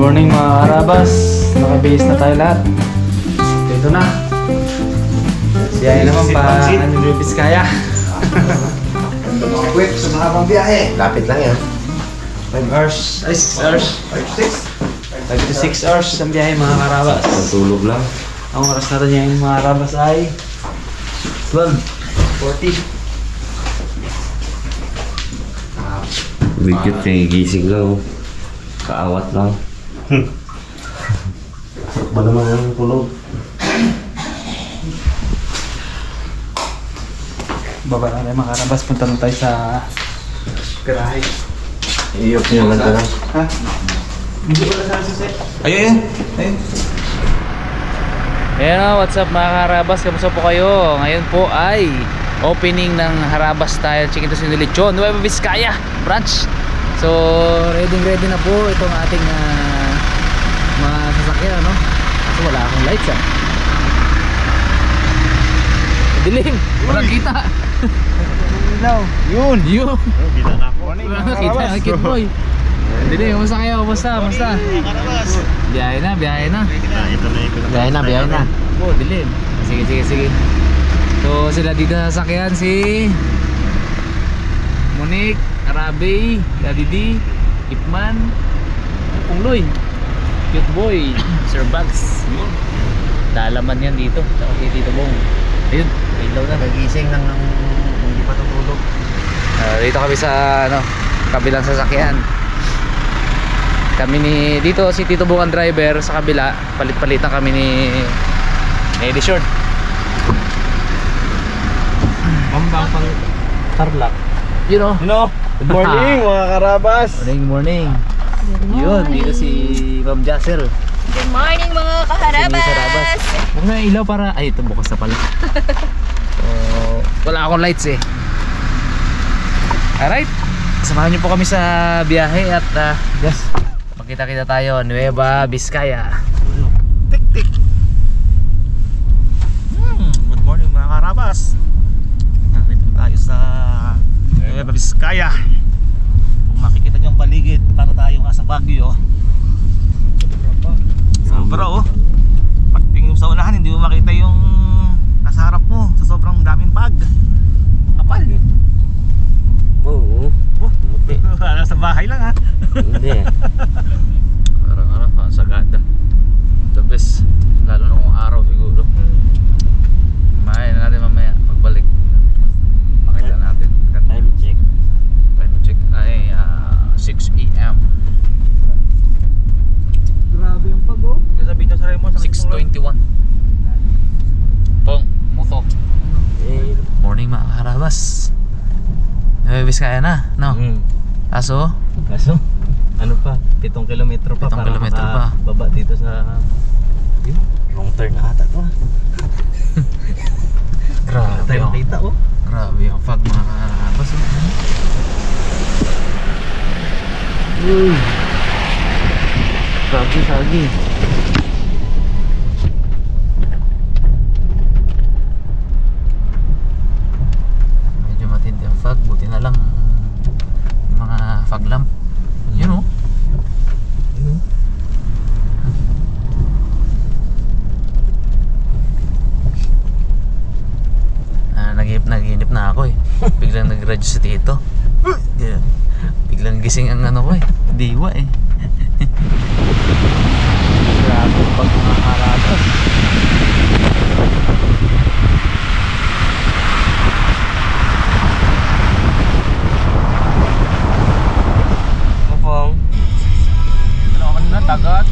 morning mga karabas. Naka-base na tayo lahat. Dito na. Biyahe naman pa New Vizcaya. Mga quick sa mahabang biyahe. Lapit lang yan. 5 hours, ay 6 hours. 5 to 6 hours ang biyahe mga karabas. Matulog lang. Ang oras natin yung mga karabas ay 12:40. Bigit kayo gising lang. Kaawat lang. Ba naman ang tulog? Baba na tayo mga karabas. Punta na tayo sa garahe. Iyok niyo lang ka lang. Ha? Hindi ko na sa susi. Ayun! Ayun! Ayan, what's up mga Harabas? Kamusta po kayo? Ngayon po ay opening ng Harabas Style Chicken Tocino Lechon Nueva Vizcaya branch. So ready na po itong ating mga sasakyan, no? Kasi wala akong lights dilim, walang kita. Yun! Kita na ako. Kita na Kid Boy. Dilim, kamusta kayo? Kamusta? Biyahe na. Biyahe na. Oh, dilim. Sige. So sila dito sa sasakyan, si Monique, Arabe, Daddy D, Ipman, Pungloy, Cute Boy, Sir Bugs. Dalaman yan dito. Okay, Tito Bong. Ayun, ilaw na. Nagising nang hindi pa tutulog. Dito kami sa kabilang sasakyan. Kami dito si Tito Bong ang driver, sa kabila palit-palitan kami ni Eddie Short. Pambang pang Tarlac. You know. Good morning mga karabas. Morning. Yun, dito si Ma'am Jassel. Good morning mga kaharabas! Huwag na ilaw para... Ay, ito bukas na pala. So, wala akong lights eh. Alright, samahan niyo po kami sa biyahe at yes, magkita-kita tayo Nueva Vizcaya. Tik. Good morning mga karabas. Nakita tayo sa Nueva Vizcaya. Kung makikita niyo ang paligid, para tayo nga sa Baguio. Sobra oh. Pagtingin mo sa unahan, hindi mo makita yung nasa harap mo sa sobrang daming pag. Kapal. Oo. Nasa bahay lang ha. Hindi. Parang sagada. The best. Lalo na kung araw siguro. Mahay na natin mamaya pagbalik. Makita natin. Time check Ay 6 AM. Grabe yung pag-o. Sabi niya sa Raymond, 6:21. Pong, muto. Morning mga karabas. Nueva Vizcaya na, no? Kaso, ano pa? 7 kilometro pa 7 para kilometro pa. baba dito sa wrong turn na ata to. grabe Tayo yung, makita oh. grabe yung fog mga karabas. Uy. Sagi. Medyo matindi ang fog, buti na lang yung mga fog lamp. You know? Naginip na ako eh. Biglang nag-radyo si Tito. Biglang gising ang ko eh. Diwa eh. Grabe pag mga karabas. Mapong. Ano ka na? Dagat?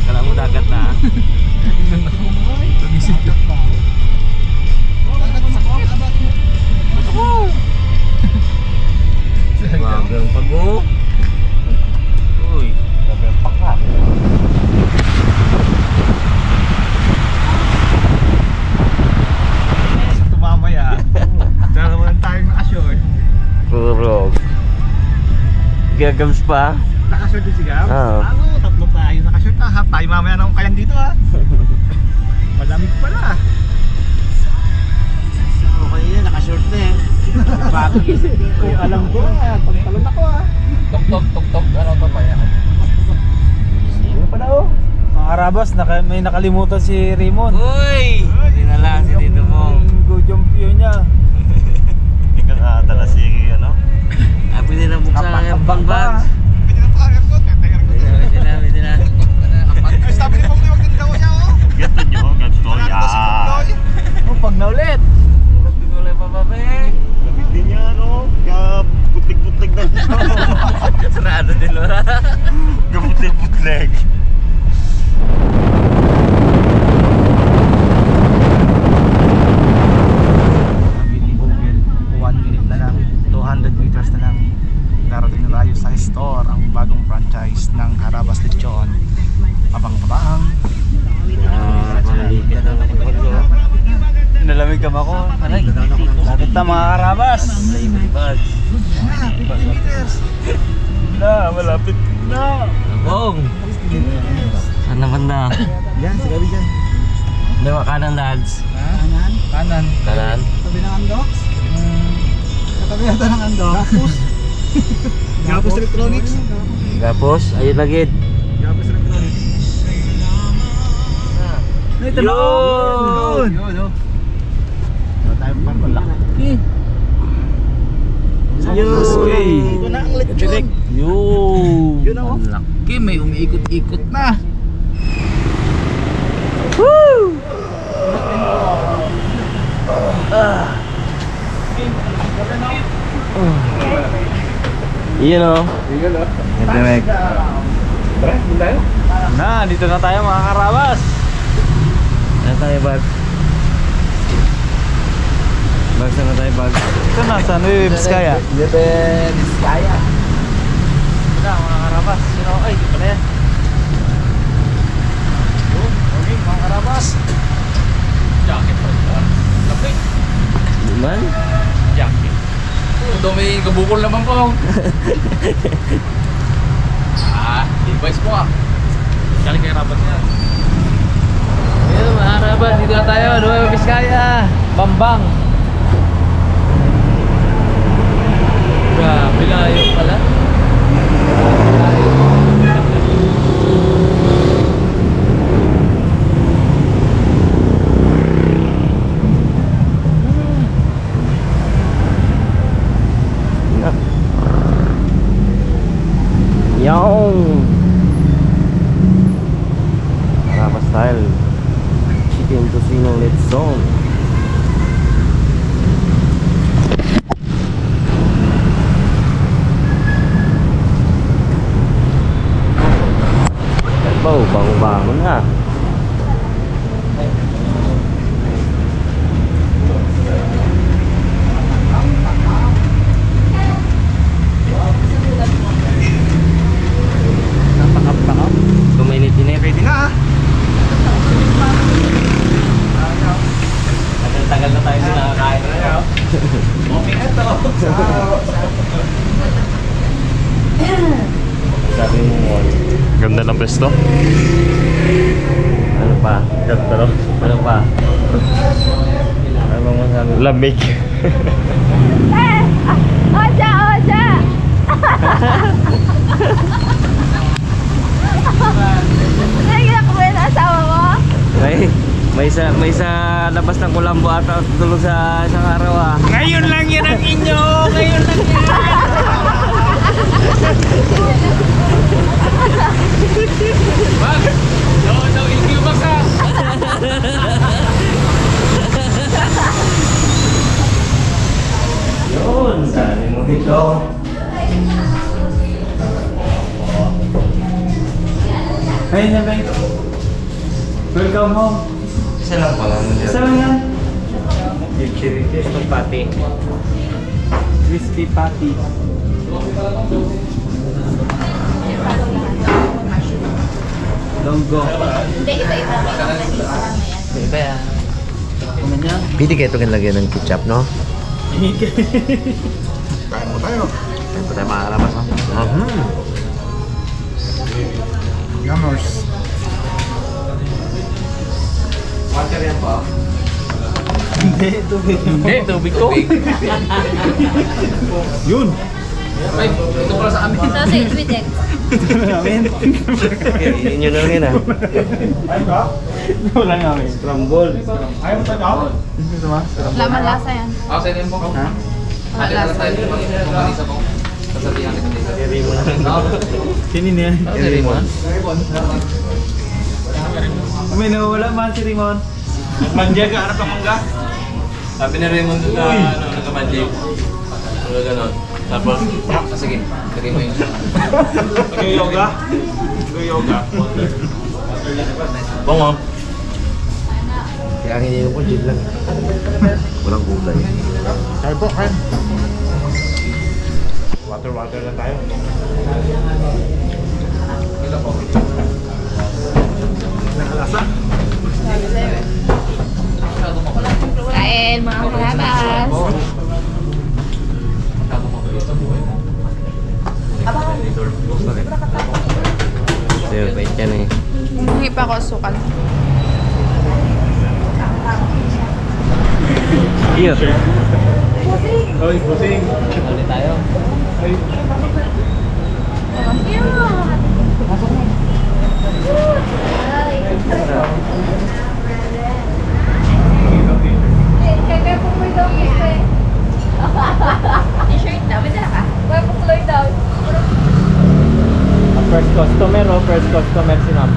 Kala mo dagat na. Pagising ka pa. Grabe ang pag-o. Uy, grabe ang paka. Tumamaya. Dala naman tayong nakashort. Purog. Gagams pa. Nakashort din si Gab? Oo. Tatlo tayo nakashort na. Half tayo mamaya na kayang dito ha. Malamig pala. Okay yan, nakashort na eh. Bakit? Kung alam ko, pagtalon ako ha. Tok. Ano to pa yan? pala oh. Mga karabas, may nakalimutan si Raymond. Uy! Dinala si Tito Mong. Yung go jump yun niya. Ikaw nakatala si ano? Pwede na buksan ang Kapag bag. Pwede na pa aircon. Pwede na. Ay, sabi ni Pong, huwag din daw siya oh. Ganto nyo, ganto. Oh, pag na ulit. Hindi ko lang papabe. Lamig din niya no. Putlig-putlig na. Sarado din wala. Putlig-putlig. Bougainville, 1 minute na lang, 200 meters na lang. Darating na tayo sa store, ang bagong franchise ng Harabas Lechon. Abang-abang. Malipit na ako ko. Nalamig ka ba ko? Bakit na mga karabas? Bags. Na, malapit na. Bong! Saan na banda? Yan, sa gabi dyan. Dalawa kanan lads. Kanan? Kanan. Kanan? Tabi ng Andox? Katabi yata ng Andox. Gapos Electronics. Gapos, ayun lagid. Gapos Electronics. Ito na. Yun! Yun. Wala tayong parang laki. Ito na ang lechon. Yun! Yun ako. Ang laki, may umiikot-ikot na. Iyan o. Nagdamag. Na, dito na tayo mga karabas. Ano tayo bag? Bag, saan na tayo bag? Ito na, sa Nueva Vizcaya. Nueva Vizcaya. Ito na mga karabas. Sino? Ay, di pala yan. Yun, okay mga karabas. Jacket pa rin. Lapit. Diman? Jacket. Ito may kabukol naman po. Device mo ah. Kali kay rabat niya. Ayun mga rabat, dito na tayo. Nueva Vizcaya. Bambang. Grabe, layo pala. Yung Harabas style chicken tocino lechon. Wow, bango-bango na. Napakap-takap. Kuminit-init. Pwede na ah. Tagal na tayo nakakain na. Okay na to. Sabi mo mo. Ganda ng pesto. Ano pa? Ganda no? Ano pa? Ano bang masabi? Lamig. Oja, Oja! Naiyak mo yung asawa mo? May sa labas ng Kulambo ata tulog sa isang araw ah. Ngayon lang yan ang inyo! Ngayon lang yan! Bag! No, EQ box ah! Yun! Dali mo dito. Ayun na, Beng. Welcome home. Isa lang pala. Isa lang yan. Crispy patty. Crispy patty. Longgo. Hindi, iba-iba. Iba yan. Kuman yan. Pwede kayo itong lagyan ng ketchup, no? Kain mo tayo. Kaya pa tayo makarabas, no? Yummers. Water yan po. Hindi, tubig. Hindi, tubig to. Yun. Ay, ito pala sa amin. Sausage with egg. Yun na rin ah. Wala namin. Scramble. Ayaw mo tayo? Laman lasa yan. Ako sa inyo po. Ha? Wala lasa. Tayo kumanisa po. Sasabihan kita dito. Kiri mo na. Sinin yan. Ano si Raymond? May nawawala man si Rimon. Manja ka, harap ka mangga. Sabi ni Raymond doon na ano, nagka-magic. Ano gano'n. Tapos, Sige, lagay mo yung... nag-yoga. Nag-yoga. Bongo. Kaya hindi ko gin lang. Walang gulay. Kaya po, kaya. Water lang tayo. Nakalasa. Kain mga karabas. Sa'yo, bait yan eh. Hindi pa ako sukan. Iyo. Oy, pusing. Ulit tayo. T-shirt na, may dala ka? Wala po tuloy daw. First customer o first customer si Ma'am.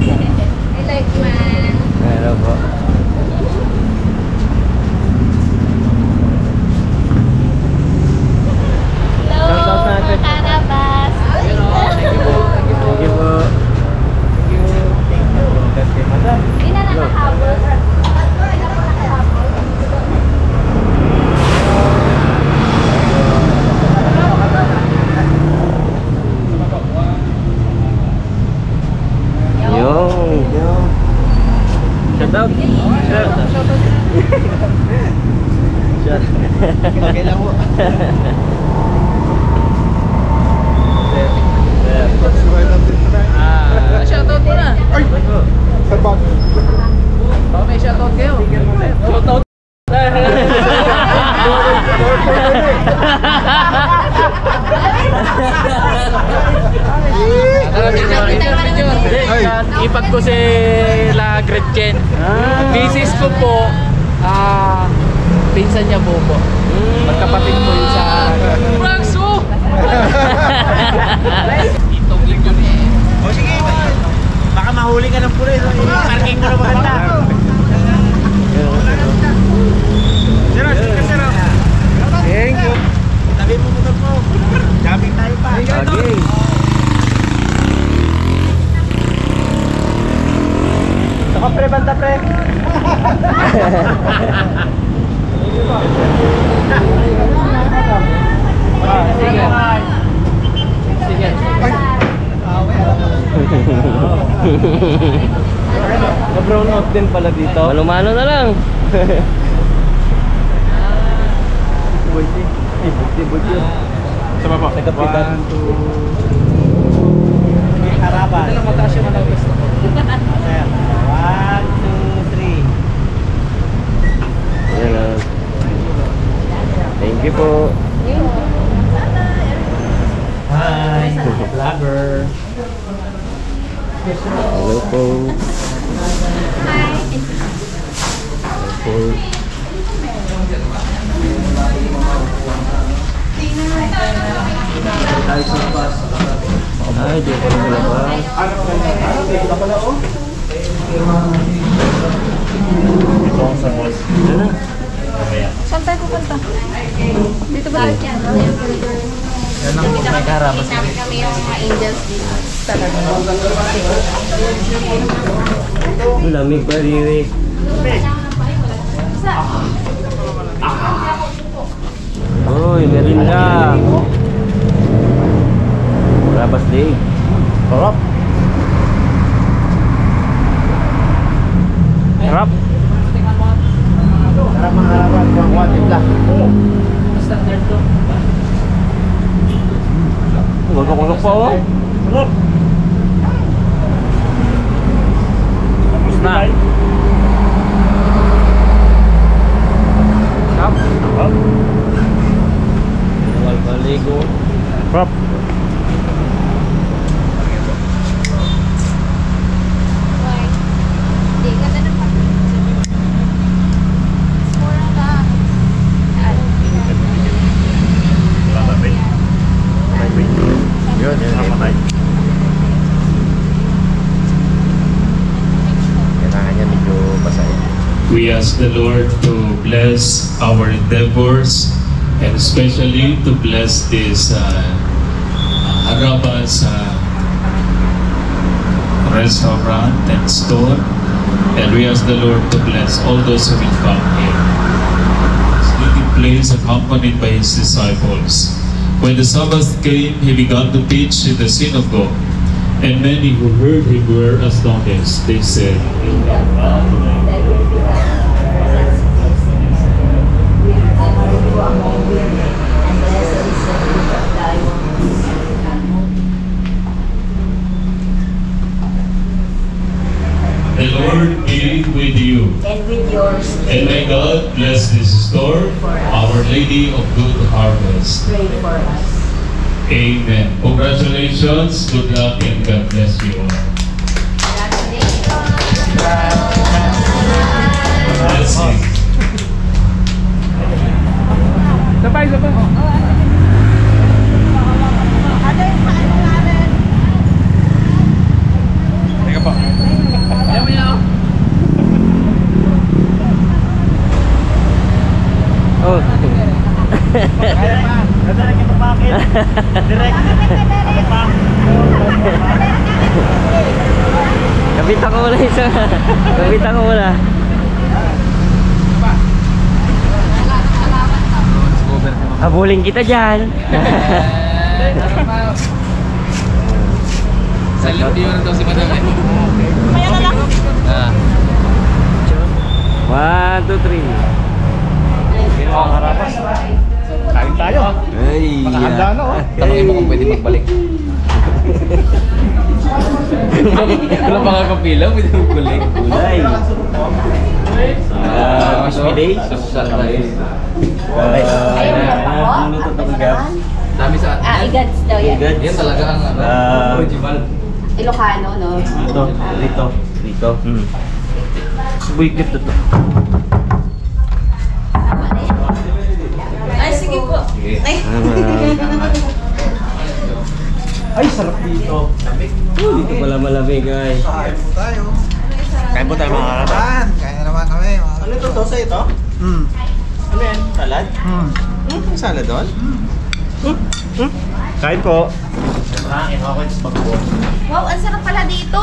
I like man. Meron po. Hello, mga karabas. Thank you po. Hindi na nakahabol. Hindi na po nakahabol. Yung. Shout out. Shout. Okay lang po. Shoutout mo na. Ay! Sabag. Baka may shoutout kayo. Shoutout. Ipag ko si La Gretchen. Misis ko po, pinsan niya po po. Magkapatid po yun sa... Bragso! Itong linggo ni... O sige, baka mahuli ka ng pulis. Parking mo na maganda. Sir, sir. Thank you. Tabi mo motor mo. Shopping tayo pa. Okay. Saka pre, banda pre. Sige. Sige. Na-brown out din pala dito. Malumano na lang. Bulti. Eh, bulti. Sa baba. Nagkapitan. 1, 2. Harapan. Ito lang mataas yung mga gusto ko. Sir. 1, 2, 3. Ayan o. Thank you po. Hi. Vlogger. Hello po. Hi. Hello po. Ay, di ko rin malabas. Diyan na. Saan tayo pupunta? Dito ba tayo? Yan ang may karabas. Namin kami yung mga angels dito. Talaga. Ang lamig pa, Riri. Uy, merinda. Rabas Day. Sarap. Sarap. Sarap mga harapan. Kuang kuatid lang. Standard to. Gulok-gulok pa oh. Sarap. Tapos na. Ligo. Prop. Why? Hindi, ganda ng pag- Mura lang. Yun. Kailangan niya medyo basahin. We ask the Lord to bless our endeavors and especially to bless this Harabas restaurant and store. And we ask the Lord to bless all those who will come here. This little place accompanied by his disciples. When the Sabbath came, he began to teach in the synagogue. And many who heard him were astonished. They said, the Lord be with you. And with yours, And may God bless this store, Our Lady of Good Harvest. pray for us. Amen. Congratulations, good luck, and God bless you all. Blessings. Sabay. Teka po. Ayaw mo niya. Oh. Kaya pa. Ganda na kita bakit. Direct. Ako pa. Kapitan ko muna isa. Kapitan ko muna. Habulin kita dyan. Salut yun na daw si Madam eh. Kaya na lang. 1, 2, 3. Ang harapas. Kain tayo. Ay. Nakahanda na oh. Tanongin mo kung pwede magbalik. Wala pa nga kapila, pwede magbalik. Kulay. Crispy day. Luto to kagab. Dami sa atin. Igads daw yan. Yan talaga ang original. Ilocano, no? Rito. Subuy kit to. Ay, sige po. Ay. Ay, sarap dito. Dito pala malamig guys. Kain po tayo. Kain po tayo mga harapas. Kain na naman kami. Ano ito? Tosa ito? Ano yan? Salad? Salad doon? Kain po. Kain ako yung bagbo. Wow, ang sarap pala dito.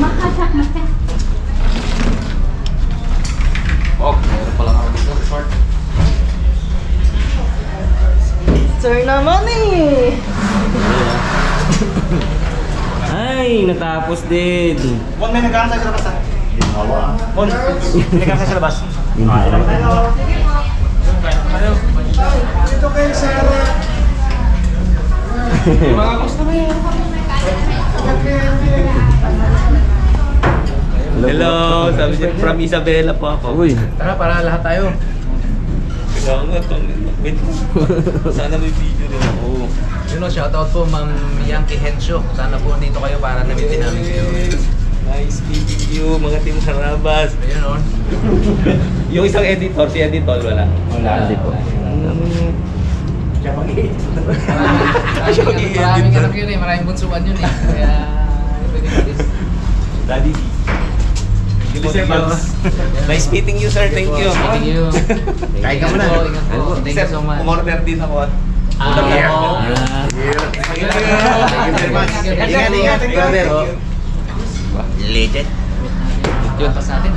Makasak. Oh, meron pala nga dito. Short. Sir naman eh. Ay, natapos din. Bon, may nag-aantay sa labas ha? Bon, may nag-aantay sa labas. Kain lang tayo. Dito kayo, Sarah. Mga customer yun. Hello, sabi niya from Isabela po ako. Uy. Tara, para lahat tayo. Sana may video rin ako. Yun o, shoutout po Ma'am Yankee Hensyo. Sana po dito kayo para namitin namin kayo. Nice meeting you, mga team Harabas. Ayun o. Yung isang editor, si editor wala. Hindi po. Siya mag-i-edit. Maraming anak yun eh, maraming bunsuan yun eh. Kaya, pwede malis. Daddy D. Nice meeting you, sir. Thank you. Thank you. Kain ka muna. Ingat po. Thank you so much. Umorder din ako. Thank Thank you very much. Ingat, brother. Legend. Yun pa sa atin.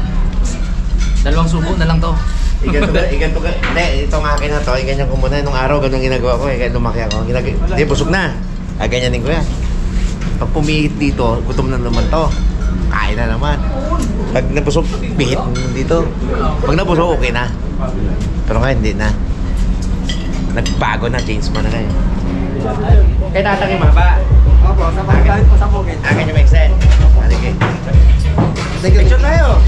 Dalawang subo na lang to. Igan to ka. Hindi, itong akin na to. Ganyan ko muna. Nung araw, ganun ginagawa ko. Kaya lumaki ako. Hindi, busog na. Ganyanin ko yan. Pag pumihit dito, gutom na naman to. Kain na naman. Pag nabusog, pihit dito. Pag nabusog, okay na. Pero ngayon, hindi na. Nagbago na, change mo na kayo. Kaya tatang yung maba. Opo, sa pagkain po sa bukid. Akin yung exit. Halike. Picture tayo.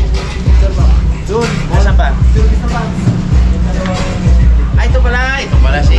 Doon. Nasaan pa? Ay, ito pala. Ito pala si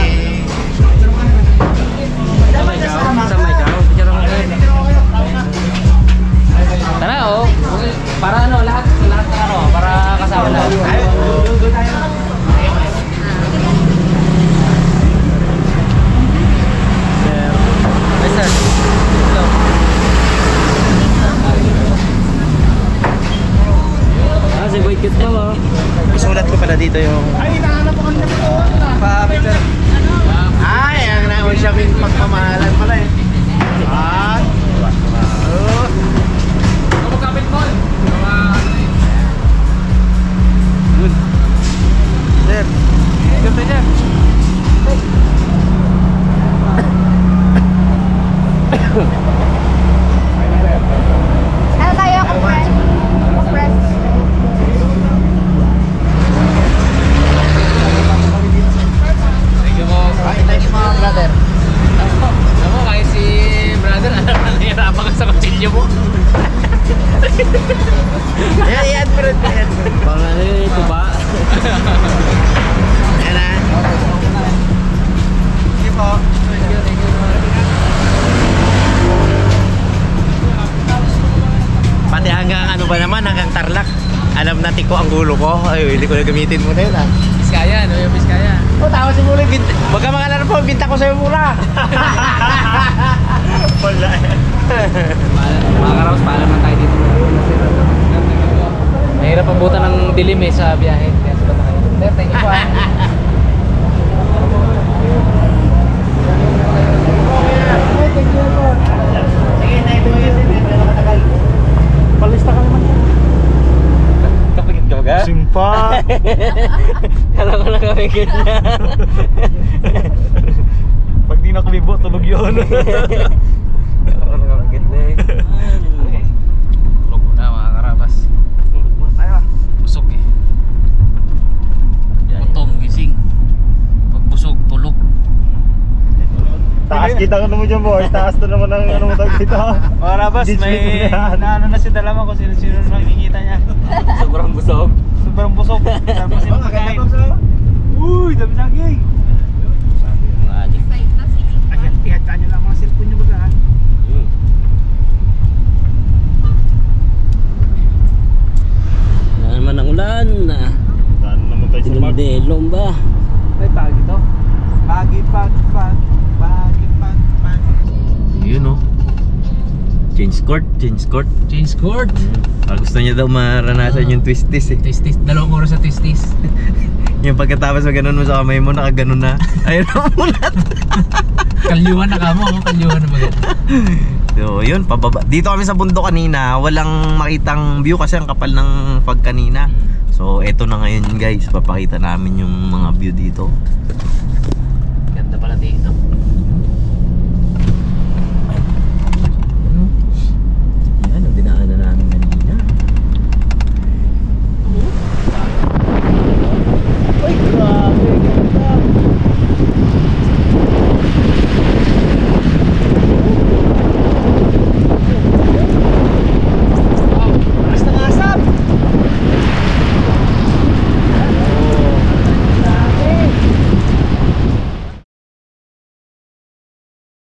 Ano tayo? Compress? Compress? Thank you po. Thank you mga brother. Ako, kahit si brother, nahihirapan ka sa kutsilyo mo. Yan, friend. Yan. Pang ano yun, ito ba? Yan na. Sige po. Pati hanggang ano ba naman, hanggang Tarlac. Alam natin ko ang gulo ko. Ay, hindi ko na gamitin mo na yun ah. Biskaya, no? Yung Biskaya. O, tama si Mula. Huwag ka makalala po, binta ko sa'yo mura. Wala. Mga karaos, paalam na tayo dito. Mahirap abutan ng dilim eh sa biyahe. Kaya sila na kayo. Sir, thank you po ah. Sige, na ito yun. Palista ka naman. Kapagid ka ba? Simpa. Kala ko na kami ganyan. Pag di na kumibo, tulog yun. Kala ko na kami ganyan eh. Tulog mo na mga karabas. Tayo. Busog eh. Gutom, gising. Pag busog, tulog. Taas kita ka naman dyan boy. Taas na naman ang ano mo tawag dito. Mga Rabas, may naano na si Dalama kung sino-sino na nakikita niya. Sobrang busog. Sobrang busog. Tapos yung kain. Uy, dami saging. Mga adik. Ayan, ihadaan nyo lang mga cellphone nyo baga. Na naman ang ulan. Saan naman tayo sa park? Dinundelong ba? May pagi to. Pagi. Yun oh. Change court. Change court. Gusto niya daw maranasan yung twisties eh. Twisties. 2 oras sa twisties. Yung pagkatapos mo ganun mo sa kamay mo, nakaganon na. Ayun ang mulat. Kalyuan na kamo. Kalyuan na bagat. So yun, pababa. Dito kami sa bundok kanina, walang makitang view kasi ang kapal ng fog kanina. So eto na ngayon guys, papakita namin yung mga view dito. Ganda pala dito.